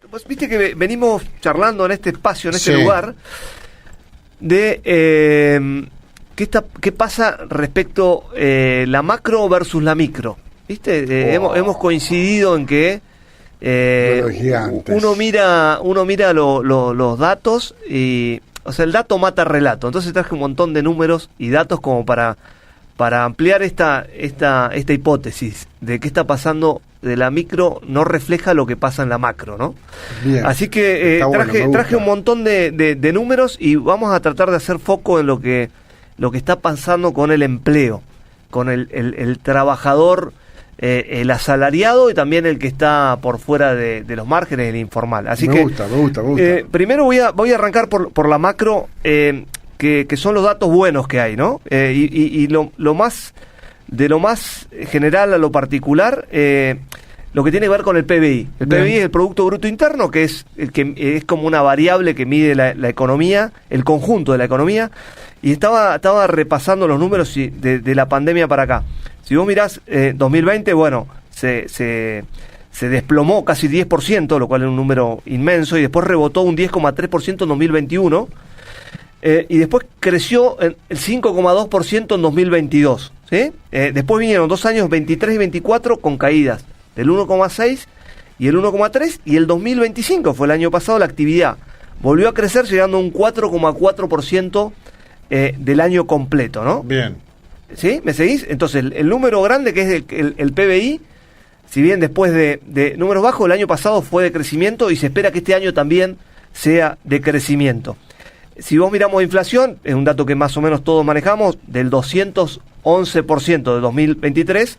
Pues viste que venimos charlando en este espacio, en este Sí. lugar, de qué pasa respecto la macro versus la micro. ¿Viste? Hemos coincidido en que Los gigantes. uno mira los datos y, o sea, el dato mata el relato. Entonces traje un montón de números y datos como para ampliar esta hipótesis de qué está pasando de la micro no refleja lo que pasa en la macro, ¿no? Bien. Así que Está bueno, me traje gusta. un montón de números y vamos a tratar de hacer foco en lo que está pasando con el empleo, con el trabajador, el asalariado y también el que está por fuera de los márgenes, el informal. Así Me gusta. primero voy a arrancar por la macro, que son los datos buenos que hay, ¿no? Y lo más general a lo particular, lo que tiene que ver con el PBI. El Bien. PBI es el Producto Bruto Interno, que es como una variable que mide la economía, el conjunto de la economía, y estaba repasando los números de la pandemia para acá. Si vos mirás 2020, bueno, se desplomó casi 10%, lo cual es un número inmenso, y después rebotó un 10,3% en 2021, y después creció el 5,2% en 2022. ¿Sí? Después vinieron 2 años, 23 y 24, con caídas del 1,6 y el 1,3, y el 2025 fue el año pasado, la actividad volvió a crecer llegando a un 4,4% del año completo, ¿no? Bien. ¿Sí? ¿Me seguís? Entonces el número grande, que es el PBI, si bien después de números bajos, el año pasado fue de crecimiento y se espera que este año también sea de crecimiento. Si vos miramos inflación, es un dato que más o menos todos manejamos, del 211% de 2023,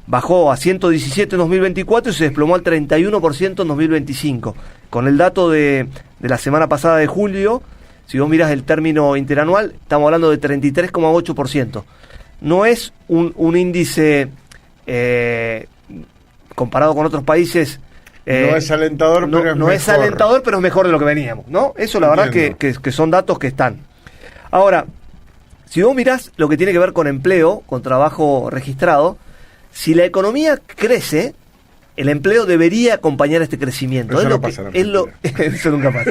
bajó a 117 en 2024 y se desplomó al 31% en 2025. Con el dato de la semana pasada de julio, si vos mirás el término interanual, estamos hablando de 33,8%. No es un índice comparado con otros países. No es alentador, pero es no mejor. es alentador, pero es mejor de lo que veníamos, ¿no? Eso la verdad que son datos que están. Ahora, si vos mirás lo que tiene que ver con empleo, con trabajo registrado, si la economía crece, el empleo debería acompañar este crecimiento. Eso Es no lo que- pasa en es lo- Eso nunca pasa.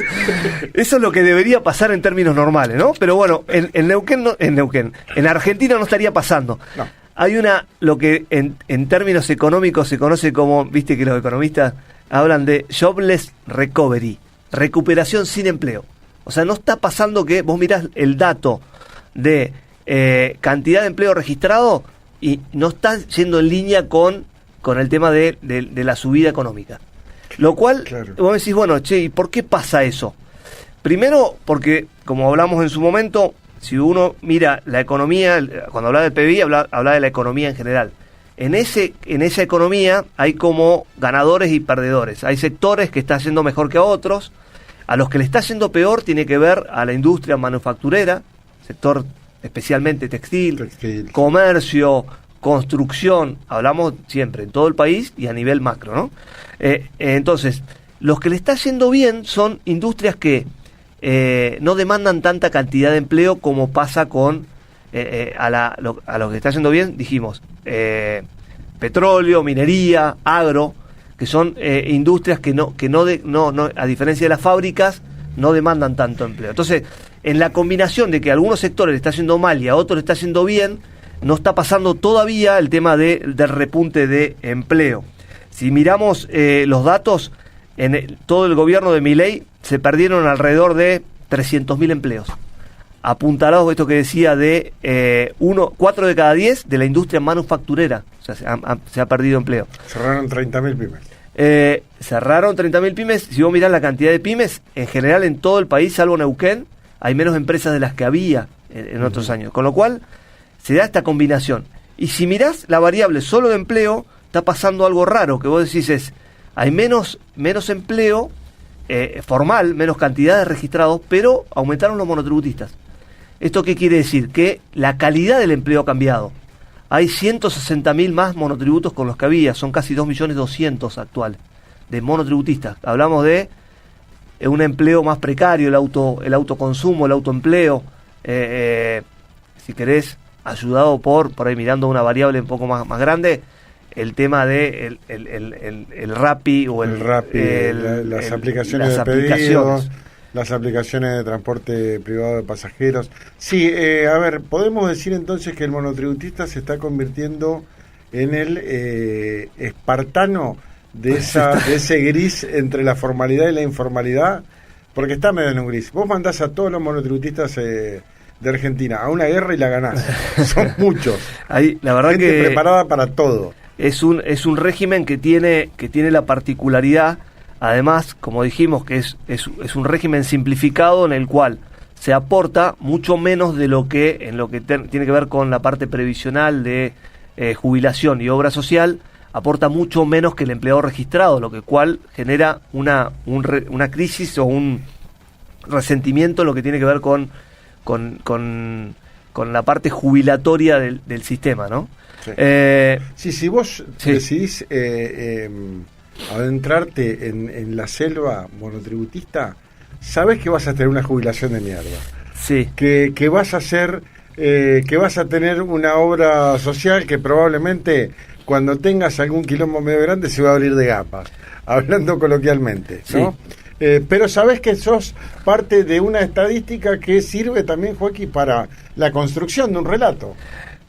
Eso es lo que debería pasar en términos normales, ¿no? Pero bueno, en Neuquén, en Argentina no estaría pasando. No. Hay lo que en términos económicos se conoce como, viste que los economistas hablan de jobless recovery, recuperación sin empleo. O sea, no está pasando que vos mirás el dato de cantidad de empleo registrado y no está yendo en línea con el tema de la subida económica. Lo cual, Claro. vos decís, bueno, che, ¿y por qué pasa eso? Primero, porque, como hablamos en su momento, si uno mira la economía, cuando habla del PBI, habla de la economía en general. En esa economía hay como ganadores y perdedores. Hay sectores que están yendo mejor que a otros. A los que le está yendo peor tiene que ver a la industria manufacturera, sector especialmente textil, comercio, construcción. Hablamos siempre en todo el país y a nivel macro, ¿no? Entonces, los que le está yendo bien son industrias que no demandan tanta cantidad de empleo como pasa con a los que está yendo bien, dijimos, petróleo, minería, agro, que son industrias que no, a diferencia de las fábricas, no demandan tanto empleo. Entonces, en la combinación de que a algunos sectores le está yendo mal y a otros le está yendo bien, no está pasando todavía el tema del repunte de empleo. Si miramos los datos, todo el gobierno de Milei se perdieron alrededor de 300.000 empleos. Apuntalados, esto que decía de 4 de cada 10 de la industria manufacturera. O sea, se ha perdido empleo. Cerraron 30.000 pymes. Cerraron 30.000 pymes. Si vos mirás la cantidad de pymes, en general en todo el país, salvo Neuquén, hay menos empresas de las que había en otros años. Con lo cual, se da esta combinación. Y si mirás la variable solo de empleo, está pasando algo raro, que vos decís hay menos empleo formal, menos cantidad de registrados, pero aumentaron los monotributistas. ¿Esto qué quiere decir? Que la calidad del empleo ha cambiado. Hay 160.000 más monotributos con los que había, son casi 2.200.000 actuales de monotributistas. Hablamos de un empleo más precario, el autoconsumo, el autoempleo, si querés, ayudado por ahí mirando una variable un poco más grande, el tema de el Rappi o las aplicaciones de pedidos, las aplicaciones de transporte privado de pasajeros. Sí, a ver, podemos decir entonces que el monotributista se está convirtiendo en el espartano de ese gris entre la formalidad y la informalidad, porque está medio en un gris. Vos mandás a todos los monotributistas de Argentina a una guerra y la ganás. Son muchos. Ahí, la verdad gente que preparada para todo. Es un régimen que tiene la particularidad, además, como dijimos, que es un régimen simplificado en el cual se aporta mucho menos de lo que tiene que ver con la parte previsional de jubilación y obra social, aporta mucho menos que el empleado registrado, lo que cual genera una crisis o un resentimiento en lo que tiene que ver con la parte jubilatoria del sistema, ¿no? Sí. Si vos decidís adentrarte en la selva monotributista, sabés que vas a tener una jubilación de mierda. Sí. Que vas a hacer, que vas a tener una obra social que probablemente cuando tengas algún quilombo medio grande se va a abrir de gapas, hablando coloquialmente, ¿no? Sí. Pero sabés que sos parte de una estadística que sirve también, Joaquín, para la construcción de un relato.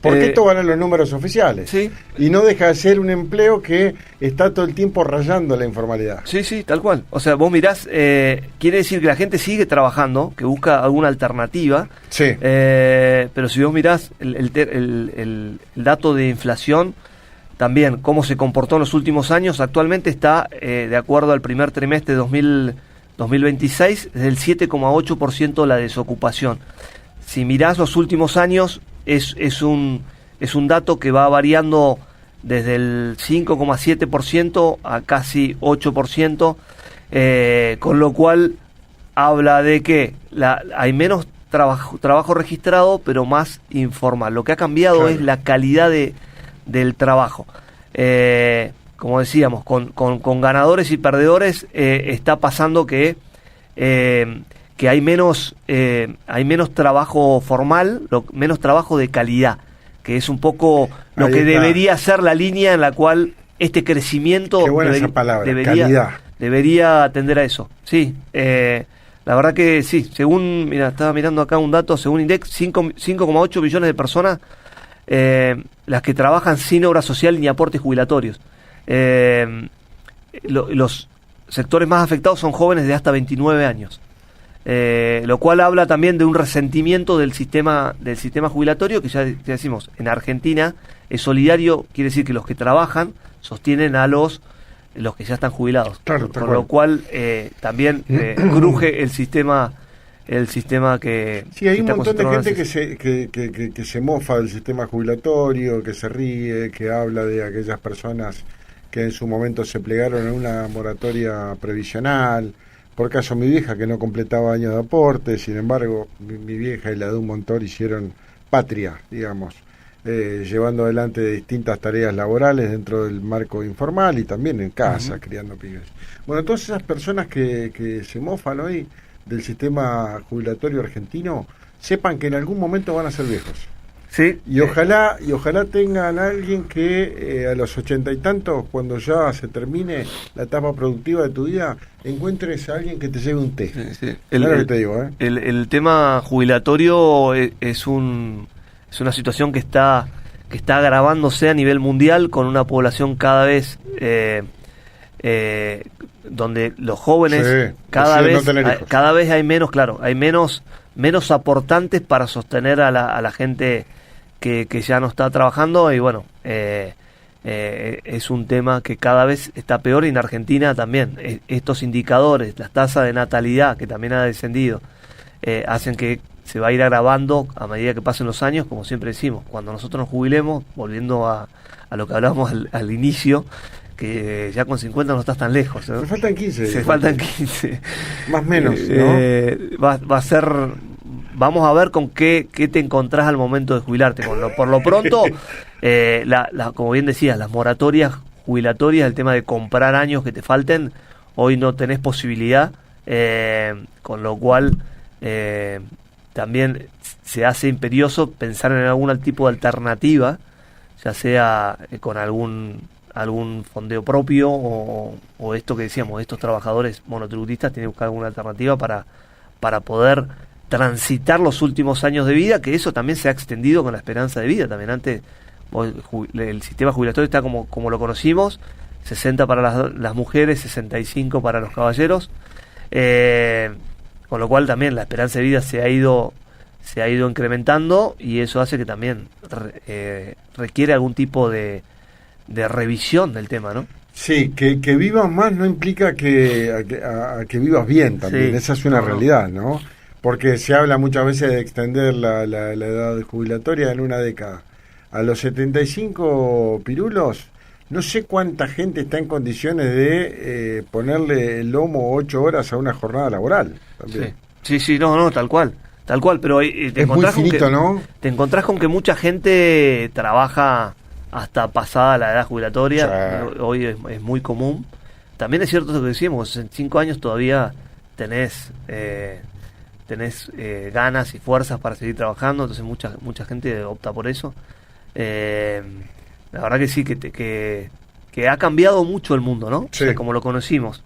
Porque esto van a los números oficiales. Sí. Y no deja de ser un empleo que está todo el tiempo rayando la informalidad. Sí, tal cual. O sea, vos mirás, quiere decir que la gente sigue trabajando, que busca alguna alternativa. Sí. Pero si vos mirás el dato de inflación, también cómo se comportó en los últimos años, actualmente está, de acuerdo al primer trimestre de 2026, es del 7,8% la desocupación. Si mirás los últimos años, es un dato que va variando desde el 5,7% a casi 8%, con lo cual habla de que hay menos trabajo registrado, pero más informal. Lo que ha cambiado, claro, es la calidad del trabajo. Como decíamos, con ganadores y perdedores, está pasando que hay menos trabajo formal, menos trabajo de calidad, que es un poco lo que debería ser la línea en la cual este crecimiento debería atender a eso. Sí, la verdad que sí, estaba mirando acá un dato, según INDEC, 5,8 millones de personas las que trabajan sin obra social ni aportes jubilatorios. Los sectores más afectados son jóvenes de hasta 29 años. Lo cual habla también de un resentimiento del sistema jubilatorio, que ya decimos, en Argentina es solidario, quiere decir que los que trabajan sostienen a los que ya están jubilados. Claro, con lo cual también cruje el sistema que... Sí, hay un montón de gente que se mofa del sistema jubilatorio, que se ríe, que habla de aquellas personas que en su momento se plegaron en una moratoria previsional. Por caso mi vieja, que no completaba años de aporte, sin embargo, mi vieja y la de un montón hicieron patria, digamos, llevando adelante distintas tareas laborales dentro del marco informal y también en casa, criando pibes. Bueno, todas esas personas que se mofan hoy del sistema jubilatorio argentino, sepan que en algún momento van a ser viejos. Sí. Y ojalá tengan a alguien que a los 80 y tantos, cuando ya se termine la etapa productiva de tu vida, encuentres a alguien que te lleve un té. Sí. Que te digo, el tema jubilatorio es una situación que está agravándose a nivel mundial, con una población cada vez donde los jóvenes cada vez hay menos, claro, hay menos aportantes para sostener a la gente que ya no está trabajando, y bueno, es un tema que cada vez está peor, y en Argentina también estos indicadores, las tasas de natalidad, que también ha descendido, hacen que se va a ir agravando a medida que pasen los años. Como siempre decimos, cuando nosotros nos jubilemos, volviendo a lo que hablábamos al inicio, que ya con 50 no estás tan lejos, ¿no? Se faltan 15. Se faltan 15. Más menos, ¿no? Va a ser... Vamos a ver con qué te encontrás al momento de jubilarte. Por lo pronto, como bien decías, las moratorias jubilatorias, el tema de comprar años que te falten, hoy no tenés posibilidad, con lo cual también se hace imperioso pensar en algún tipo de alternativa, ya sea con algún fondeo propio o esto que decíamos, estos trabajadores monotributistas tienen que buscar alguna alternativa para poder transitar los últimos años de vida, que eso también se ha extendido con la esperanza de vida. También antes el sistema jubilatorio está como lo conocimos, 60 para las mujeres, 65 para los caballeros, con lo cual también la esperanza de vida se ha ido incrementando, y eso hace que también requiere algún tipo de revisión del tema, ¿no? Sí, que vivas más no implica que vivas bien también, sí, esa es una realidad, ¿no? Porque se habla muchas veces de extender la edad jubilatoria en una década. A los 75 pirulos, no sé cuánta gente está en condiciones de ponerle el lomo 8 horas a una jornada laboral. También. Sí, no, tal cual, pero es muy finito, ¿no? Te encontrás con que mucha gente trabaja hasta pasada la edad jubilatoria, sí. Hoy es muy común. También es cierto lo que decíamos, en 5 años todavía tenés ganas y fuerzas para seguir trabajando, entonces mucha gente opta por eso. La verdad que sí, que ha cambiado mucho el mundo, ¿no? Sí. O sea, como lo conocimos,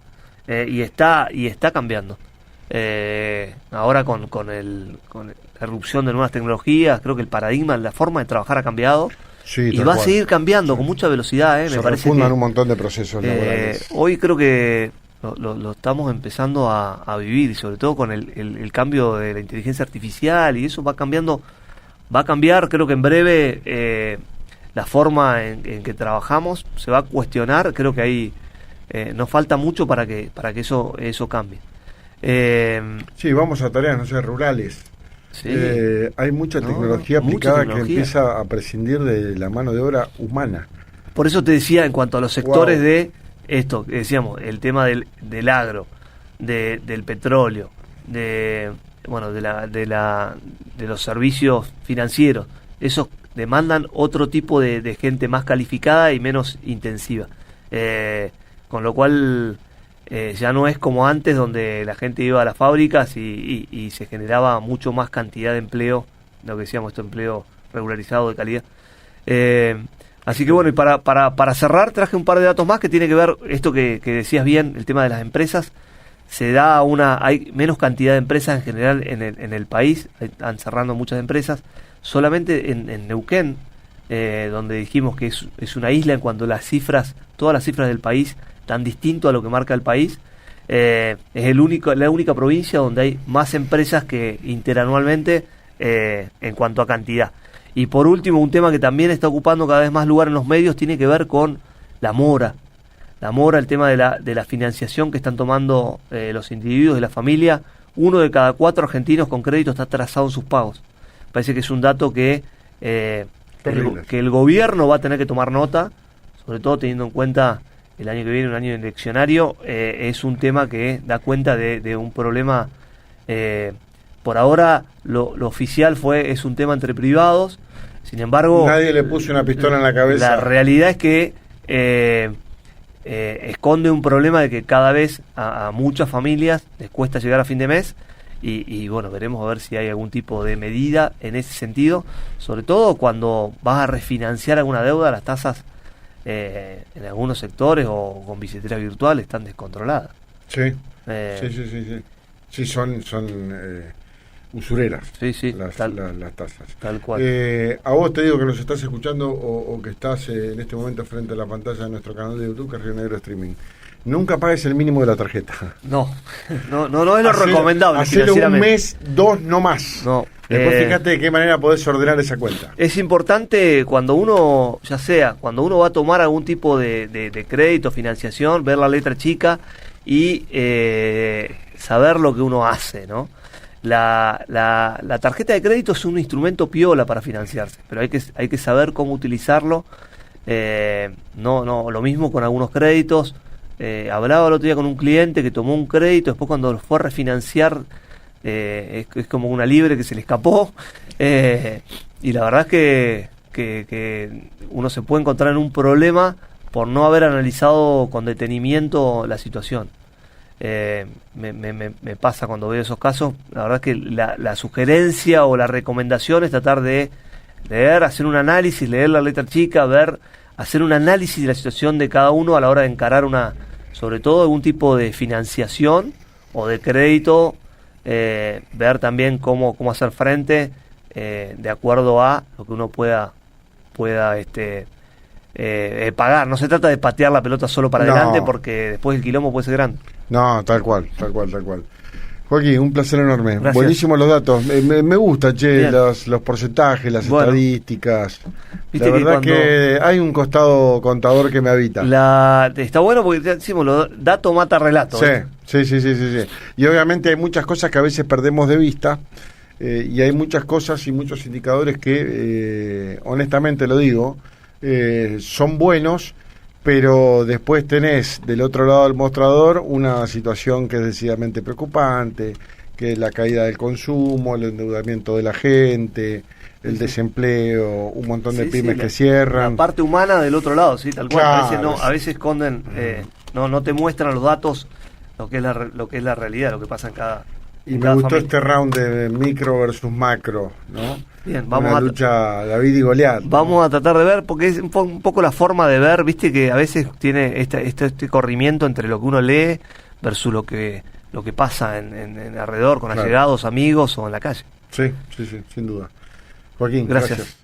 y está cambiando. Ahora con la erupción de nuevas tecnologías, creo que el paradigma, la forma de trabajar ha cambiado. Sí, y va a seguir cambiando con mucha velocidad. Se refundan un montón de procesos laborales. Hoy creo que lo estamos empezando a vivir, y sobre todo con el cambio de la inteligencia artificial, y eso va a cambiar, creo que en breve la forma en que trabajamos se va a cuestionar. Creo que ahí nos falta mucho para que eso cambie. Sí, vamos a tareas, no sé, rurales. Sí. Hay mucha tecnología aplicada que empieza a prescindir de la mano de obra humana. Por eso te decía, en cuanto a los sectores de esto, que decíamos, el tema del agro, del petróleo, de los servicios financieros, esos demandan otro tipo de gente más calificada y menos intensiva. Con lo cual ya no es como antes, donde la gente iba a las fábricas y se generaba mucho más cantidad de empleo, lo que decíamos, empleo regularizado de calidad. Así que bueno, y para cerrar, traje un par de datos más que tiene que ver esto que decías bien, el tema de las empresas. Hay menos cantidad de empresas en general en el país, están cerrando muchas empresas. Solamente en Neuquén, donde dijimos que es una isla en cuanto a todas las cifras del país, tan distinto a lo que marca el país, es la única provincia donde hay más empresas que interanualmente en cuanto a cantidad. Y por último, un tema que también está ocupando cada vez más lugar en los medios tiene que ver con la mora, el tema de la financiación que están tomando los individuos de la familia. 1 de cada 4 argentinos con crédito está atrasado en sus pagos. Parece que es un dato que el gobierno va a tener que tomar nota, sobre todo teniendo en cuenta el año que viene, un año eleccionario. Es un tema que da cuenta de un problema. Por ahora lo oficial es un tema entre privados. Sin embargo, nadie le puso una pistola en la cabeza. La realidad es que esconde un problema de que cada vez a muchas familias les cuesta llegar a fin de mes, y bueno, veremos a ver si hay algún tipo de medida en ese sentido, sobre todo cuando vas a refinanciar alguna deuda. Las tasas en algunos sectores o con billeteras virtuales están descontroladas. Sí, sí, son usureras. Sí, las tasas. Tal cual. A vos te digo que nos estás escuchando o que estás en este momento frente a la pantalla de nuestro canal de YouTube, que es Río Negro Streaming. Nunca pagues el mínimo de la tarjeta. No es lo recomendable. Hacelo un mes, 2 no más. No. Después fíjate de qué manera podés ordenar esa cuenta. Es importante cuando uno va a tomar algún tipo de crédito, financiación, ver la letra chica y saber lo que uno hace, ¿no? La tarjeta de crédito es un instrumento piola para financiarse, pero hay que saber cómo utilizarlo. No, lo mismo con algunos créditos. Hablaba el otro día con un cliente que tomó un crédito, después cuando lo fue a refinanciar, es como una liebre que se le escapó, y la verdad es que uno se puede encontrar en un problema por no haber analizado con detenimiento la situación. Me pasa cuando veo esos casos. La verdad es que la sugerencia o la recomendación es tratar de Leer, hacer un análisis, leer la letra chica, hacer un análisis de la situación de cada uno a la hora de encarar sobre todo algún tipo de financiación o de crédito, ver también cómo hacer frente de acuerdo a lo que uno pueda pagar. No se trata de patear la pelota solo para adelante, porque después el quilombo puede ser grande. No, tal cual. Joaquín, un placer enorme. Gracias. Buenísimos los datos. Me gusta, los porcentajes, las estadísticas. La verdad que hay un costado contador que me habita. Está bueno porque decimos, dato mata relato. Sí. Y obviamente hay muchas cosas que a veces perdemos de vista, y hay muchas cosas y muchos indicadores que, honestamente lo digo, son buenos, pero después tenés del otro lado del mostrador una situación que es decididamente preocupante, que es la caída del consumo, el endeudamiento de la gente, el desempleo, un montón de pymes que cierran. La parte humana del otro lado, sí, tal cual. Claro. A veces esconden, no te muestran los datos, lo que es la realidad, lo que pasa en cada. Y me gustó este round de micro versus macro, ¿no? Bien, una lucha David y Goliat. Vamos a tratar de ver, porque es un poco la forma de ver, viste, que a veces tiene este corrimiento entre lo que uno lee versus lo que pasa en alrededor, con allegados, amigos o en la calle. Sí, sin duda. Joaquín, gracias.